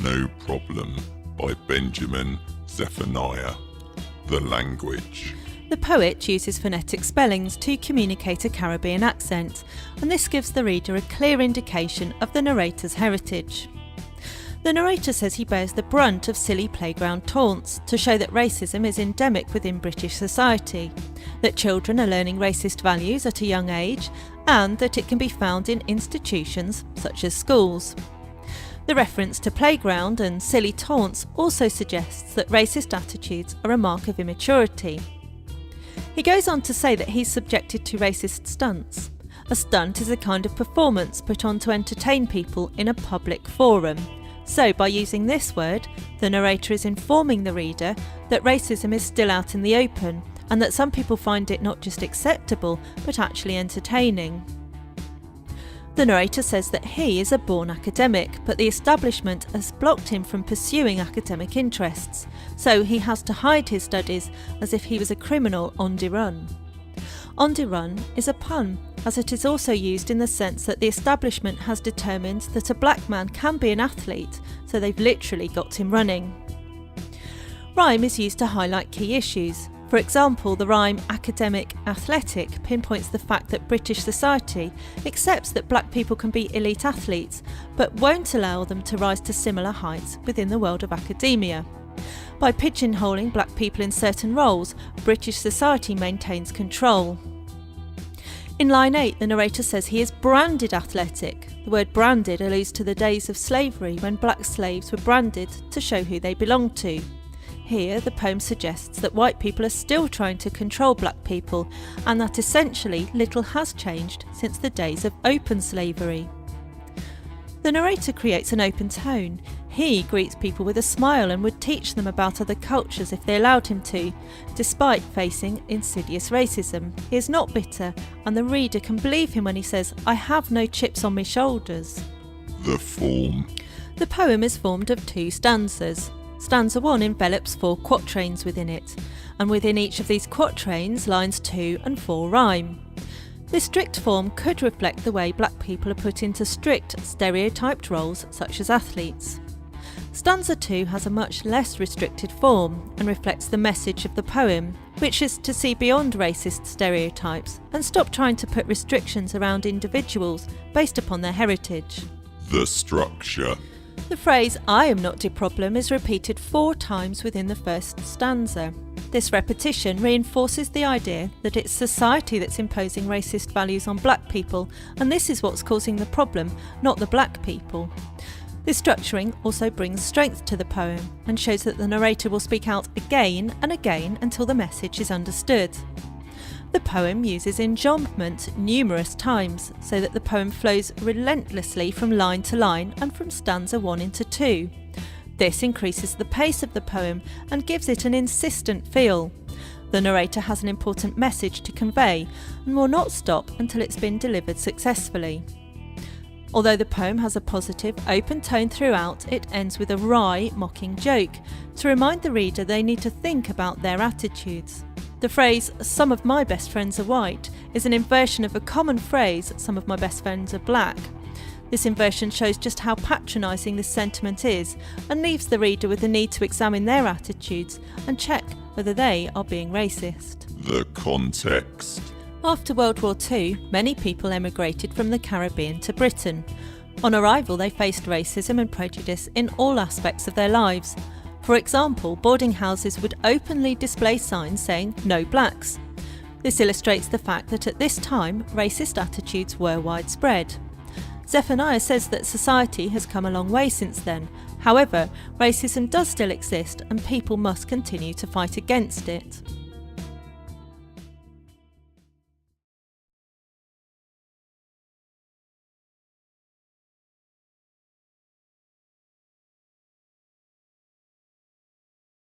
No Problem by Benjamin Zephaniah. The language. The poet uses phonetic spellings to communicate a Caribbean accent, and this gives the reader a clear indication of the narrator's heritage. The narrator says he bears the brunt of silly playground taunts to show that racism is endemic within British society, that children are learning racist values at a young age, and that it can be found in institutions such as schools. The reference to playground and silly taunts also suggests that racist attitudes are a mark of immaturity. He goes on to say that he's subjected to racist stunts. A stunt is a kind of performance put on to entertain people in a public forum. So by using this word, the narrator is informing the reader that racism is still out in the open, and that some people find it not just acceptable, but actually entertaining. The narrator says that he is a born academic, but the establishment has blocked him from pursuing academic interests, so he has to hide his studies as if he was a criminal on the run. On the run is a pun, as it is also used in the sense that the establishment has determined that a black man can be an athlete, so they've literally got him running. Rhyme is used to highlight key issues. For example, the rhyme academic athletic pinpoints the fact that British society accepts that black people can be elite athletes, but won't allow them to rise to similar heights within the world of academia. By pigeonholing black people in certain roles, British society maintains control. In line 8, the narrator says he is branded athletic. The word branded alludes to the days of slavery when black slaves were branded to show who they belonged to. Here, the poem suggests that white people are still trying to control black people, and that essentially little has changed since the days of open slavery. The narrator creates an open tone. He greets people with a smile and would teach them about other cultures if they allowed him to, despite facing insidious racism. He is not bitter, and the reader can believe him when he says, "I have no chips on my shoulders." The form. The poem is formed of 2 stanzas. Stanza 1 envelops 4 quatrains within it, and within each of these quatrains lines 2 and 4 rhyme. This strict form could reflect the way black people are put into strict, stereotyped roles such as athletes. Stanza 2 has a much less restricted form and reflects the message of the poem, which is to see beyond racist stereotypes and stop trying to put restrictions around individuals based upon their heritage. The structure. The phrase "I am not the problem" is repeated 4 times within the first stanza. This repetition reinforces the idea that it's society that's imposing racist values on black people, and this is what's causing the problem, not the black people. This structuring also brings strength to the poem and shows that the narrator will speak out again and again until the message is understood. The poem uses enjambment numerous times, so that the poem flows relentlessly from line to line and from stanza 1 into 2. This increases the pace of the poem and gives it an insistent feel. The narrator has an important message to convey and will not stop until it's been delivered successfully. Although the poem has a positive, open tone throughout, it ends with a wry, mocking joke to remind the reader they need to think about their attitudes. The phrase, "some of my best friends are white," is an inversion of a common phrase, "some of my best friends are black." This inversion shows just how patronising this sentiment is and leaves the reader with the need to examine their attitudes and check whether they are being racist. The context. After World War II, many people emigrated from the Caribbean to Britain. On arrival, they faced racism and prejudice in all aspects of their lives. For example, boarding houses would openly display signs saying "No blacks." This illustrates the fact that at this time, racist attitudes were widespread. Zephaniah says that society has come a long way since then. However, racism does still exist and people must continue to fight against it.